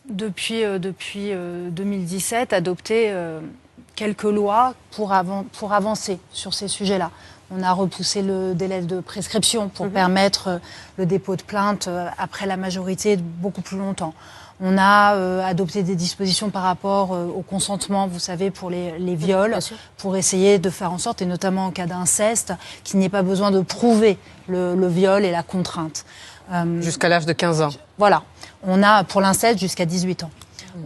depuis 2017, adopté quelques lois pour avancer sur ces sujets-là. On a repoussé le délai de prescription pour permettre le dépôt de plainte après la majorité beaucoup plus longtemps. On a adopté des dispositions par rapport au consentement, vous savez, pour les viols, pour essayer de faire en sorte, et notamment en cas d'inceste, qu'il n'y ait pas besoin de prouver le viol et la contrainte. Jusqu'à l'âge de 15 ans. Voilà. On a, pour l'inceste, jusqu'à 18 ans.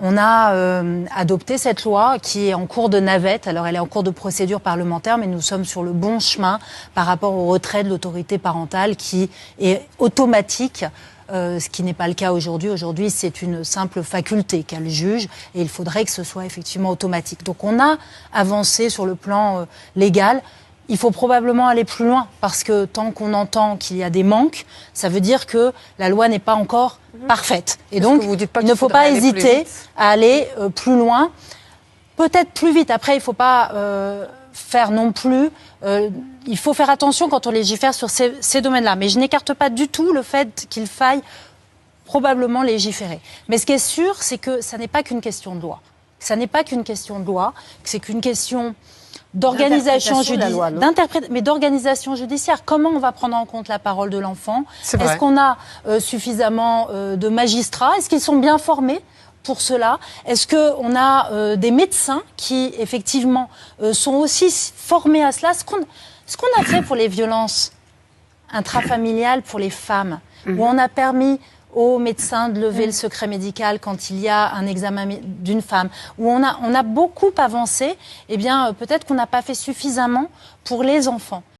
On a adopté cette loi qui est en cours de navette. Alors, elle est en cours de procédure parlementaire, mais nous sommes sur le bon chemin par rapport au retrait de l'autorité parentale qui est automatique, ce qui n'est pas le cas aujourd'hui. Aujourd'hui, c'est une simple faculté qu'a le juge et il faudrait que ce soit effectivement automatique. Donc, on a avancé sur le plan légal. Il faut probablement aller plus loin parce que tant qu'on entend qu'il y a des manques, ça veut dire que la loi n'est pas encore parfaite. Et donc, il ne faut pas hésiter à aller plus loin, peut-être plus vite. Après, il ne faut pas faire non plus... il faut faire attention quand on légifère sur ces domaines-là. Mais je n'écarte pas du tout le fait qu'il faille probablement légiférer. Mais ce qui est sûr, c'est que ça n'est pas qu'une question de loi. Ça n'est pas qu'une question de loi, c'est qu'une question... d'organisation judiciaire, mais d'organisation judiciaire. Comment on va prendre en compte la parole de l'enfant? Est-ce qu'on a suffisamment de magistrats? Est-ce qu'ils sont bien formés pour cela? Est-ce qu'on a des médecins qui, effectivement, sont aussi formés à cela? Ce qu'on a fait pour les violences intrafamiliales pour les femmes, où on a permis aux médecins de lever le secret médical quand il y a un examen d'une femme, où on a beaucoup avancé, eh bien, peut-être qu'on n'a pas fait suffisamment pour les enfants.